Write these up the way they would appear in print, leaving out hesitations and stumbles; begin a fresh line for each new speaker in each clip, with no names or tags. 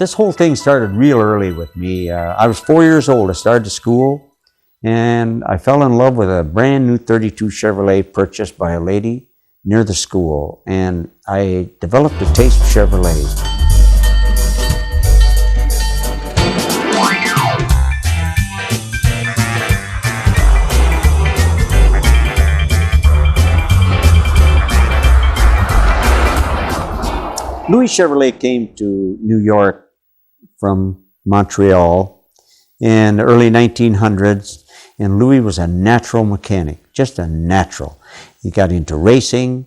This whole thing started real early with me. I was 4 years old. I started school, and I fell in love with a brand new 32 Chevrolet purchased by a lady near the school, and I developed a taste for Chevrolets. Louis Chevrolet came to New York from Montreal in the early 1900s, and Louis was a natural mechanic, just a natural. He got into racing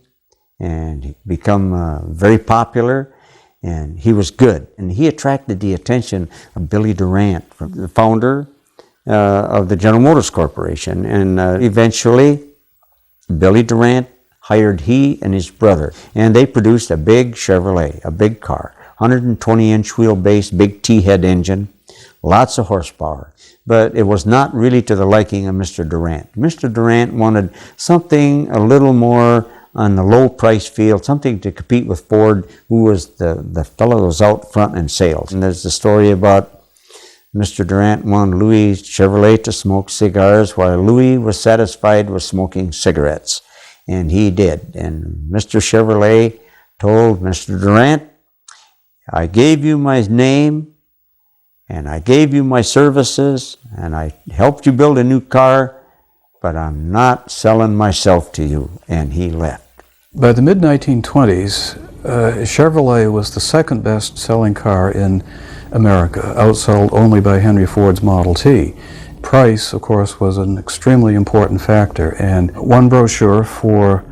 and become very popular, and he was good. And he attracted the attention of Billy Durant, the founder of the General Motors Corporation. And eventually, Billy Durant hired he and his brother, and they produced a big Chevrolet, a big car, 120-inch wheelbase, big T-head engine, lots of horsepower. But it was not really to the liking of Mr. Durant. Mr. Durant wanted something a little more on the low price field, something to compete with Ford, who was the fellow that was out front in sales. And there's the story about Mr. Durant wanted Louis Chevrolet to smoke cigars, while Louis was satisfied with smoking cigarettes. And he did. And Mr. Chevrolet told Mr. Durant, I gave you my name, and I gave you my services, and I helped you build a new car, but I'm not selling myself to you. And he left.
By the mid-1920s, Chevrolet was the second best-selling car in America, outsold only by Henry Ford's Model T. Price, of course, was an extremely important factor, and one brochure for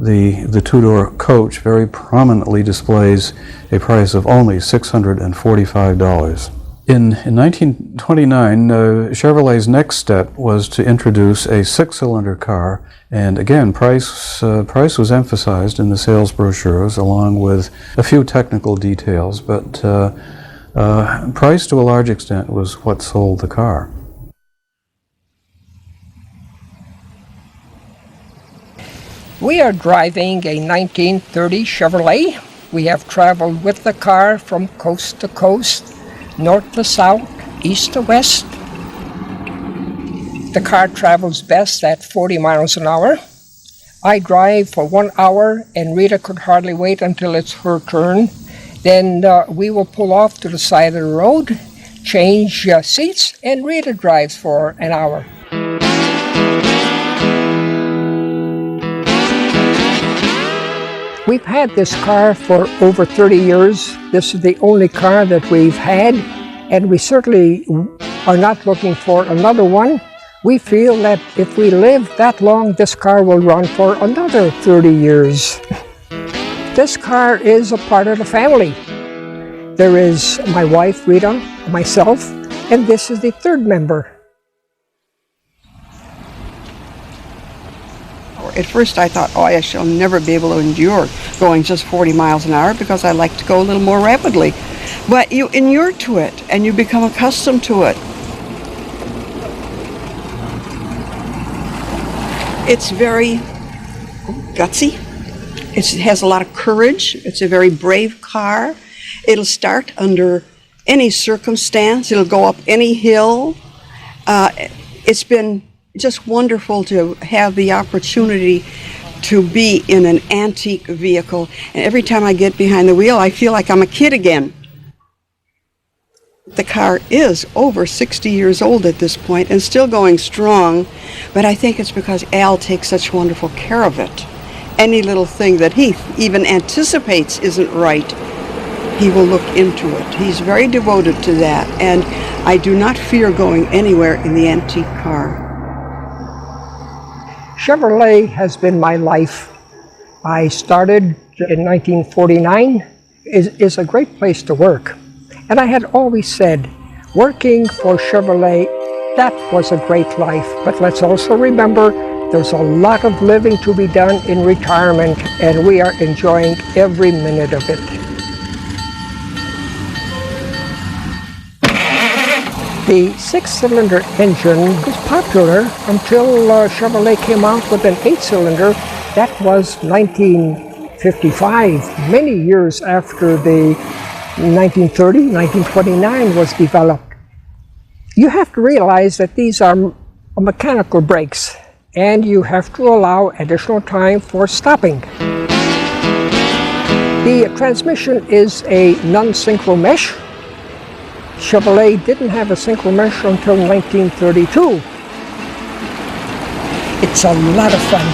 the two-door coach very prominently displays a price of only $645. In 1929, Chevrolet's next step was to introduce a six-cylinder car, and again, price was emphasized in the sales brochures along with a few technical details, but price to a large extent was what sold the car.
We are driving a 1930 Chevrolet. We have traveled with the car from coast to coast, north to south, east to west. The car travels best at 40 miles an hour. I drive for 1 hour, and Rita could hardly wait until it's her turn. Then we will pull off to the side of the road, change seats, and Rita drives for an hour. We've had this car for over 30 years. This is the only car that we've had, and we certainly are not looking for another one. We feel that if we live that long, this car will run for another 30 years. This car is a part of the family. There is my wife, Rita, myself, and this is the third member.
At first I thought, oh, I shall never be able to endure going just 40 miles an hour because I like to go a little more rapidly. But you inure to it and you become accustomed to it. It's very gutsy. It has a lot of courage. It's a very brave car. It'll start under any circumstance. It'll go up any hill. It's been just wonderful to have the opportunity to be in an antique vehicle. And every time I get behind the wheel, I feel like I'm a kid again. The car is over 60 years old at this point and still going strong, but I think it's because Al takes such wonderful care of it. Any little thing that he even anticipates isn't right, he will look into it. He's very devoted to that, and I do not fear going anywhere in the antique car.
Chevrolet has been my life. I started in 1949. It's a great place to work. And I had always said, working for Chevrolet, that was a great life. But let's also remember, there's a lot of living to be done in retirement, and we are enjoying every minute of it. The six-cylinder engine was popular until Chevrolet came out with an eight-cylinder. That was 1955, many years after the in 1930, 1929 was developed. You have to realize that these are mechanical brakes, and you have to allow additional time for stopping. The transmission is a non-synchro mesh. Chevrolet didn't have a synchro mesh until 1932. It's a lot of fun.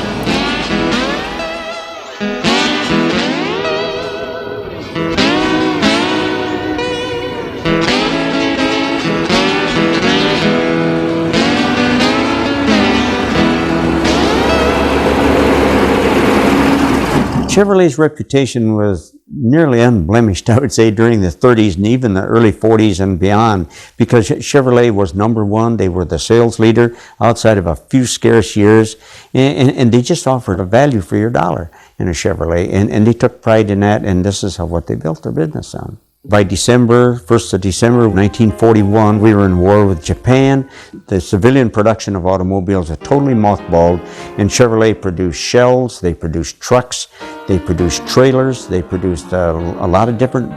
Chevrolet's reputation was nearly unblemished, I would say, during the 30s and even the early 40s and beyond, because Chevrolet was number one. They were the sales leader outside of a few scarce years, and they just offered a value for your dollar in a Chevrolet, and they took pride in that, and this is what they built their business on. By December, 1st of December 1941, we were in war with Japan. The civilian production of automobiles was totally mothballed, and Chevrolet produced shells, they produced trucks, they produced trailers, they produced a lot of different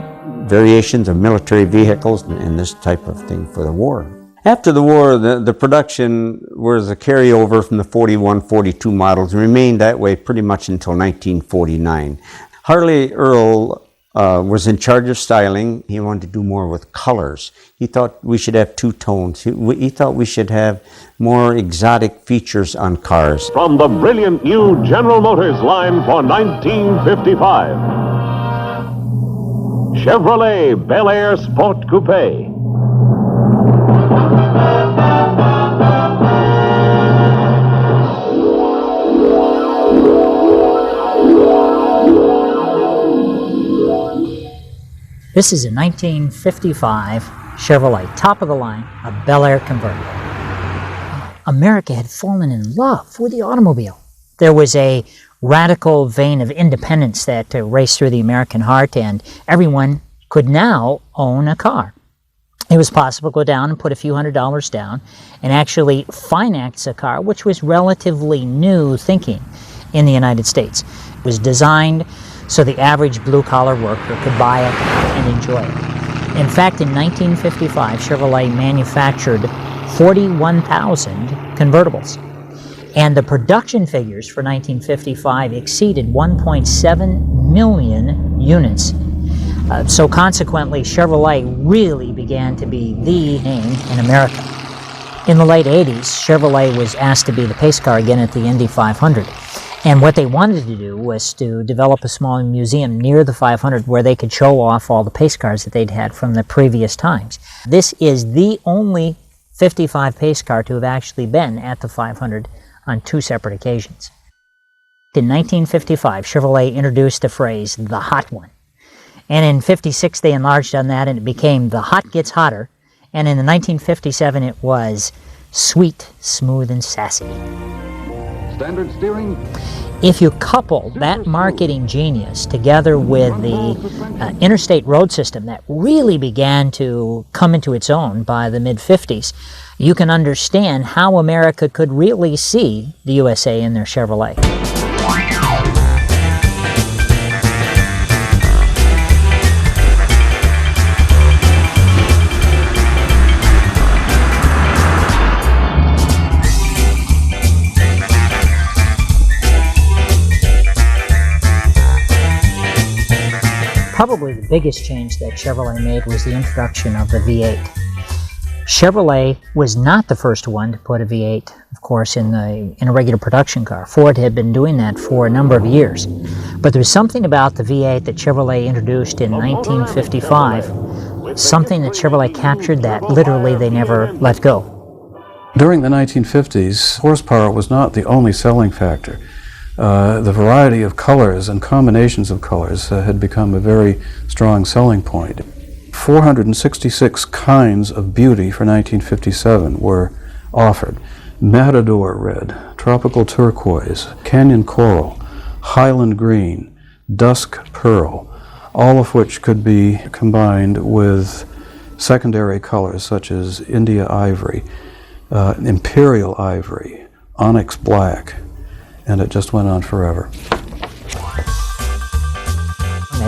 variations of military vehicles and this type of thing for the war. After the war, the production was a carryover from the 41, 42 models and remained that way pretty much until 1949. Harley Earl was in charge of styling. He wanted to do more with colors. He thought we should have two tones. He thought we should have more exotic features on cars.
From the brilliant new General Motors line for 1955, Chevrolet Bel Air Sport Coupe.
This is a 1955 Chevrolet, top of the line, a Bel Air convertible. America had fallen in love with the automobile. There was a radical vein of independence that raced through the American heart, and everyone could now own a car. It was possible to go down and put a few $100s down and actually finance a car, which was relatively new thinking in the United States. It was designed so the average blue-collar worker could buy it and enjoy it. In fact, in 1955, Chevrolet manufactured 41,000 convertibles. And the production figures for 1955 exceeded 1.7 million units. So consequently, Chevrolet really began to be the name in America. In the late 80s, Chevrolet was asked to be the pace car again at the Indy 500. And what they wanted to do was to develop a small museum near the 500 where they could show off all the pace cars that they'd had from the previous times. This is the only 55 pace car to have actually been at the 500 on two separate occasions. In 1955, Chevrolet introduced the phrase, the hot one. And in 56, they enlarged on that and it became the hot gets hotter. And in the 1957, it was sweet, smooth, and sassy.
Standard steering.
If you couple that marketing genius together with the interstate road system that really began to come into its own by the mid-50s, you can understand how America could really see the USA in their Chevrolet. Probably the biggest change that Chevrolet made was the introduction of the V8. Chevrolet was not the first one to put a V8, of course, in a regular production car. Ford had been doing that for a number of years. But there was something about the V8 that Chevrolet introduced in 1955, something that Chevrolet captured that literally they never let go.
During the 1950s, horsepower was not the only selling factor. The variety of colors and combinations of colors had become a very strong selling point. 466 kinds of beauty for 1957 were offered. Matador red, tropical turquoise, canyon coral, highland green, dusk pearl, all of which could be combined with secondary colors such as India ivory, imperial ivory, onyx black, and it just went on forever.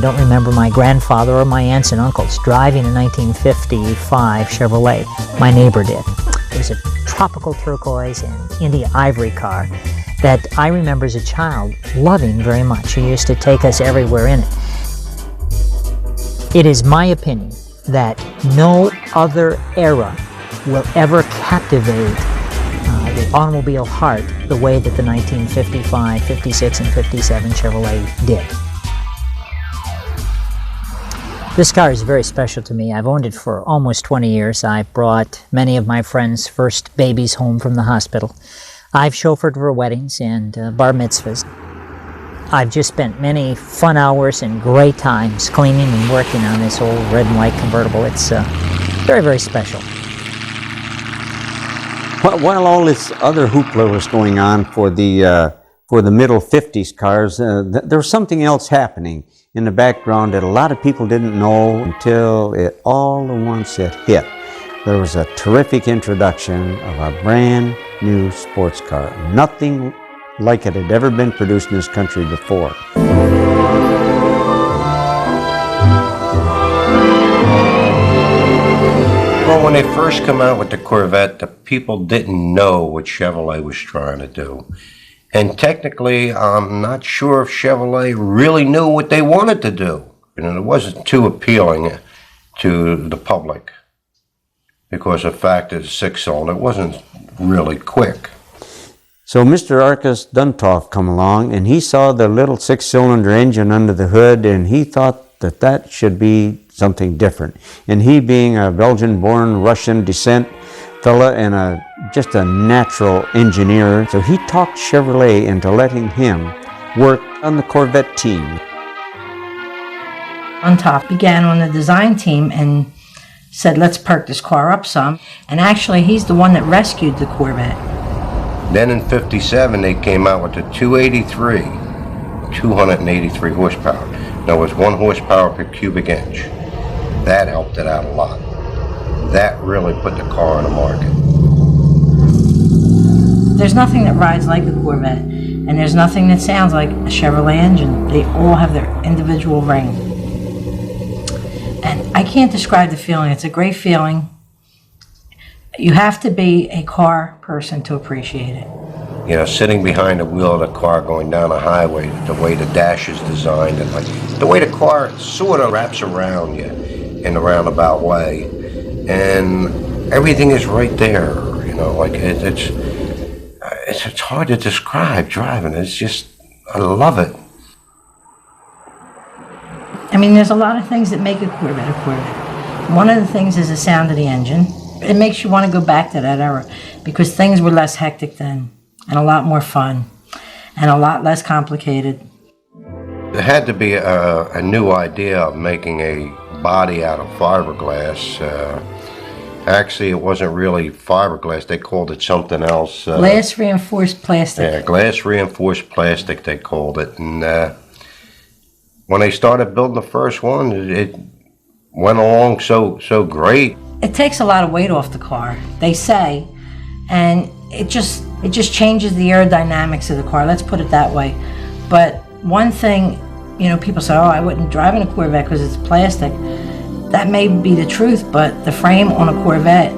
I don't remember my grandfather or my aunts and uncles driving a 1955 Chevrolet. My neighbor did. It was a tropical turquoise and India ivory car that I remember as a child loving very much. He used to take us everywhere in it. It is my opinion that no other era will ever captivate the automobile heart the way that the 1955, 56, and 57 Chevrolet did. This car is very special to me. I've owned it for almost 20 years. I've brought many of my friends' first babies home from the hospital. I've chauffeured for weddings and bar mitzvahs. I've just spent many fun hours and great times cleaning and working on this old red and white convertible. It's very, very special.
While all this other hoopla was going on for the middle 50s cars, there was something else happening in the background that a lot of people didn't know until it all at once it hit. There was a terrific introduction of a brand new sports car. Nothing like it had ever been produced in this country before.
Well, when they first come out with the Corvette, the people didn't know what Chevrolet was trying to do. And technically, I'm not sure if Chevrolet really knew what they wanted to do. And it wasn't too appealing to the public because the fact that it's six-cylinder, it wasn't really quick.
So Mr. Arcus Duntov come along, and he saw the little six-cylinder engine under the hood, and he thought that that should be something different. And he, being a Belgian-born Russian descent fella and just a natural engineer, so he talked Chevrolet into letting him work on the Corvette team.
Duntov began on the design team and said, let's perk this car up some. And actually, he's the one that rescued the Corvette.
Then in 57, they came out with the 283, 283 horsepower. There was 1 horsepower per cubic inch. That helped it out a lot. That really put the car on the market.
There's nothing that rides like a Corvette, and there's nothing that sounds like a Chevrolet engine. They all have their individual ring. And I can't describe the feeling. It's a great feeling. You have to be a car person to appreciate it.
You know, sitting behind the wheel of the car going down a highway, the way the dash is designed, and like the way the car sort of wraps around you in a roundabout way, and everything is right there. You know, like it's hard to describe driving. It's just, I love it.
I mean, there's a lot of things that make a Corvette a Corvette. One of the things is the sound of the engine. It makes you want to go back to that era because things were less hectic then and a lot more fun and a lot less complicated.
There had to be a new idea of making a body out of fiberglass. Actually, it wasn't really fiberglass. They called it something else.
Glass reinforced plastic.
Yeah, glass reinforced plastic, they called it. And when they started building the first one, it went along so great.
It takes a lot of weight off the car, they say, and it just changes the aerodynamics of the car. Let's put it that way. But one thing, you know, people say, oh, I wouldn't drive in a Corvette because it's plastic. That may be the truth, but the frame on a Corvette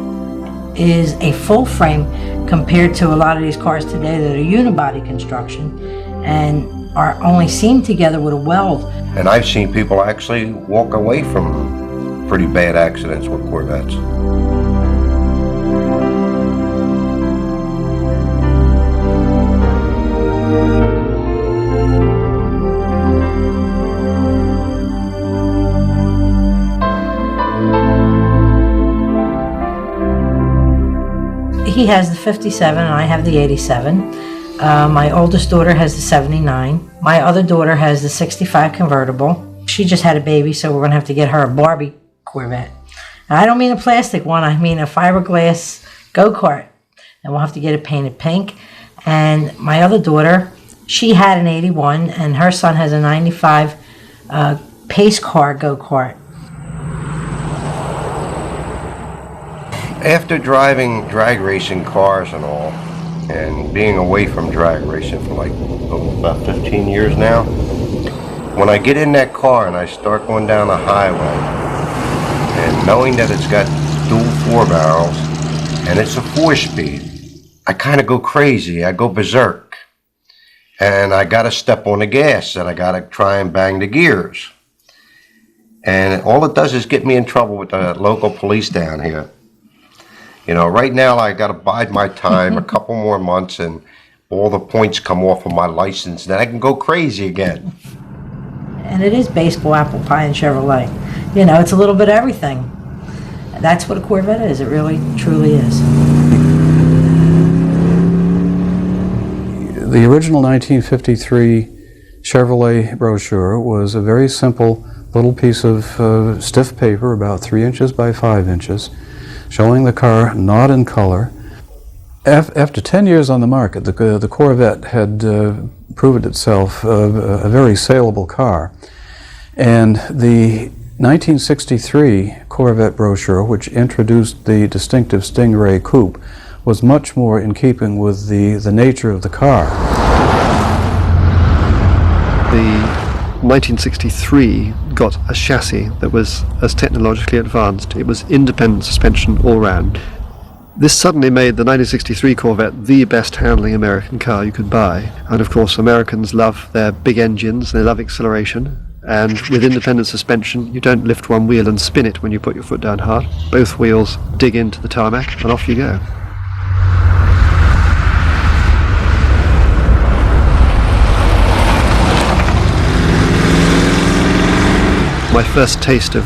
is a full frame compared to a lot of these cars today that are unibody construction and are only seamed together with a weld.
And I've seen people actually walk away from pretty bad accidents with Corvettes.
He has the 57 and I have the 87. My oldest daughter has the 79. My other daughter has the 65 convertible. She just had a baby, so we're going to have to get her a Barbie Corvette. Now, I don't mean a plastic one, I mean a fiberglass go-kart. And we'll have to get it painted pink. And my other daughter, she had an 81, and her son has a 95 pace car go-kart.
After driving drag racing cars and all, and being away from drag racing for like about 15 years now, When I get in that car and I start going down the highway, and knowing that it's got dual 4 barrels and it's a 4-speed, I kind of go crazy. I go berserk. And I got to step on the gas and I got to try and bang the gears. And all it does is get me in trouble with the local police down here. You know, right now I got to bide my time a couple more months and all the points come off of my license, then I can go crazy again.
And it is baseball, apple pie, and Chevrolet. You know, it's a little bit of everything. That's what a Corvette is. It really, truly is.
The original 1953 Chevrolet brochure was a very simple little piece of stiff paper, about 3 inches by 5 inches, showing the car not in color. After 10 years on the market, the Corvette had proven itself a very saleable car. And the 1963 Corvette brochure, which introduced the distinctive Stingray coupe, was much more in keeping with the nature of the car.
The 1963 got a chassis that was as technologically advanced. It was independent suspension all round. This suddenly made the 1963 Corvette the best handling American car you could buy. And of course Americans love their big engines, they love acceleration, and with independent suspension you don't lift one wheel and spin it when you put your foot down hard. Both wheels dig into the tarmac and off you go. My first taste of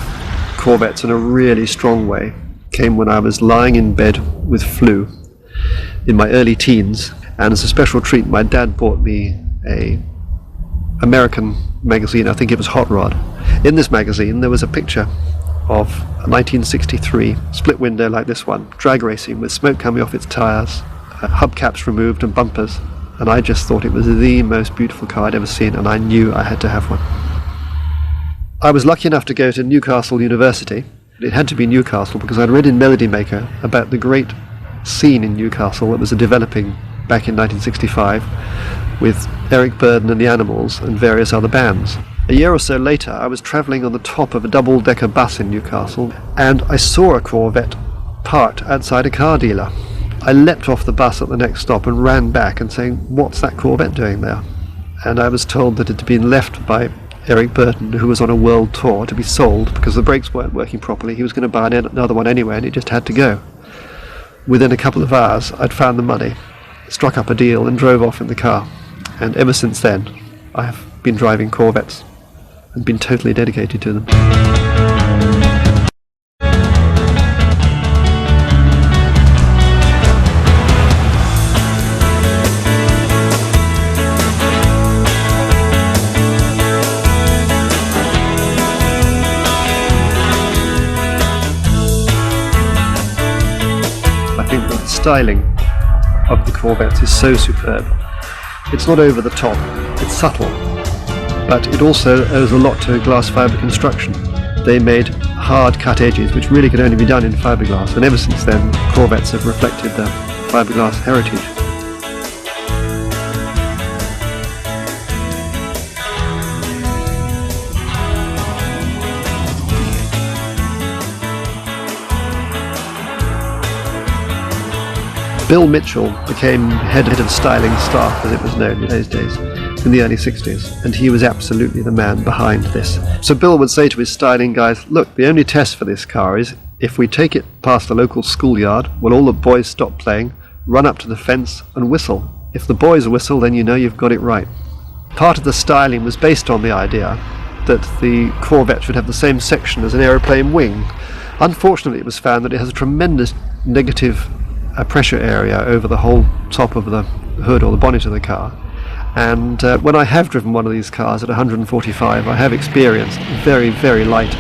Corvettes in a really strong way came when I was lying in bed with flu in my early teens, and as a special treat my dad bought me a American magazine, I think it was Hot Rod. In this magazine there was a picture of a 1963 split window like this one, drag racing with smoke coming off its tyres, hubcaps removed and bumpers, and I just thought it was the most beautiful car I'd ever seen, and I knew I had to have one. I was lucky enough to go to Newcastle University. It had to be Newcastle because I'd read in Melody Maker about the great scene in Newcastle that was developing back in 1965 with Eric Burdon and the Animals and various other bands. A year or so later I was travelling on the top of a double-decker bus in Newcastle and I saw a Corvette parked outside a car dealer. I leapt off the bus at the next stop and ran back and saying, "What's that Corvette doing there?" And I was told that it had been left by Eric Burdon, who was on a world tour, to be sold because the brakes weren't working properly. He was going to buy another one anyway and it just had to go. Within a couple of hours I'd found the money, struck up a deal and drove off in the car, and ever since then I have been driving Corvettes and been totally dedicated to them. Styling of the Corvettes is so superb. It's not over the top, it's subtle, but it also owes a lot to glass fibre construction. They made hard cut edges which really could only be done in fiberglass, and ever since then Corvettes have reflected their fiberglass heritage. Bill Mitchell became head of styling staff, as it was known in those days, in the early 60s, and he was absolutely the man behind this. So Bill would say to his styling guys, "Look, the only test for this car is if we take it past the local schoolyard, will all the boys stop playing, run up to the fence and whistle. If the boys whistle, then you know you've got it right." Part of the styling was based on the idea that the Corvette should have the same section as an aeroplane wing. Unfortunately, it was found that it has a tremendous negative pressure area over the whole top of the hood or the bonnet of the car, and when I have driven one of these cars at 145 I have experienced very, very light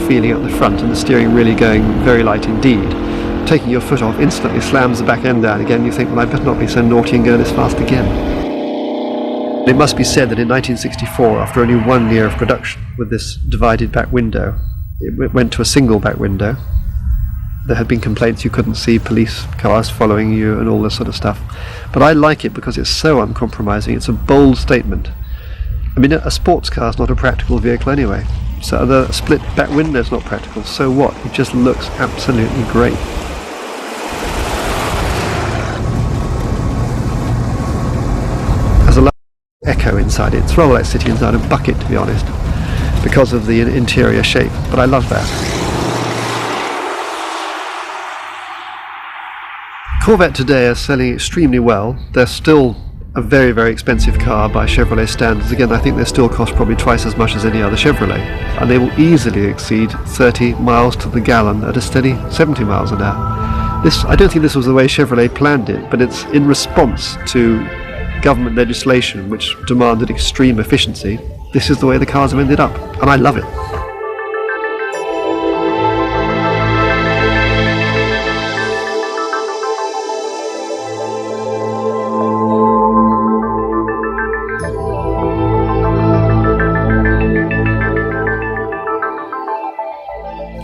feeling at the front and the steering really going very light indeed. Taking your foot off instantly slams the back end down again. You think, well, I better not be so naughty and go this fast again. It must be said that in 1964, after only 1 year of production with this divided back window, it went to a single back window. There had been complaints you couldn't see police cars following you and all this sort of stuff. But I like it because it's so uncompromising. It's a bold statement. I mean, a sports car is not a practical vehicle anyway. So the split back window is not practical. So what? It just looks absolutely great. There's a lot of echo inside it. It's rather like sitting inside a bucket, to be honest, because of the interior shape. But I love that. Corvette today are selling extremely well. They're still a very, very expensive car by Chevrolet standards. Again, I think they still cost probably twice as much as any other Chevrolet. And they will easily exceed 30 miles to the gallon at a steady 70 miles an hour. I don't think this was the way Chevrolet planned it, but it's in response to government legislation which demanded extreme efficiency. This is the way the cars have ended up, and I love it.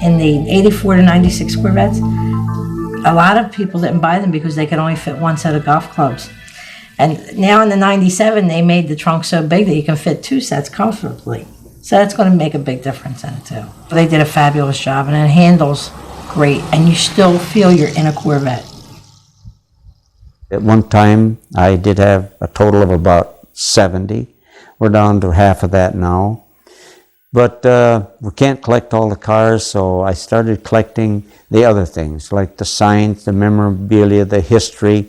In the 84 to 96 Corvettes, a lot of people didn't buy them because they could only fit one set of golf clubs. And now in the 97, they made the trunk so big that you can fit two sets comfortably. So that's going to make a big difference in it too. They did a fabulous job, and it handles great, and you still feel you're in a Corvette.
At one time, I did have a total of about 70. We're down to half of that now. But we can't collect all the cars, so I started collecting the other things, like the signs, the memorabilia, the history,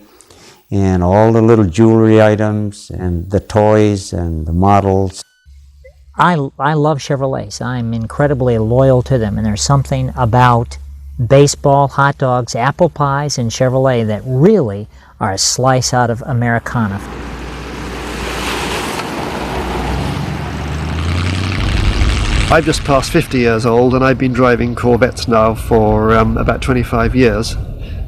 and all the little jewelry items, and the toys, and the models.
I love Chevrolets. I'm incredibly loyal to them, and there's something about baseball, hot dogs, apple pies, and Chevrolet that really are a slice out of Americana.
I've just passed 50 years old, and I've been driving Corvettes now for about 25 years.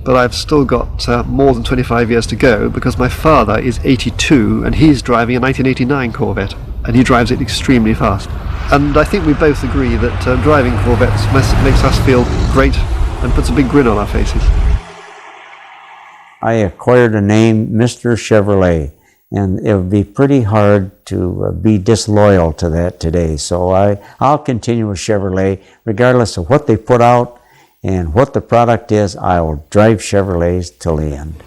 But I've still got more than 25 years to go, because my father is 82 and he's driving a 1989 Corvette, and he drives it extremely fast. And I think we both agree that driving Corvettes makes us feel great and puts a big grin on our faces.
I acquired a name, Mr. Chevrolet, and it would be pretty hard to be disloyal to that today. So I'll continue with Chevrolet regardless of what they put out and what the product is. I will drive Chevrolets till the end.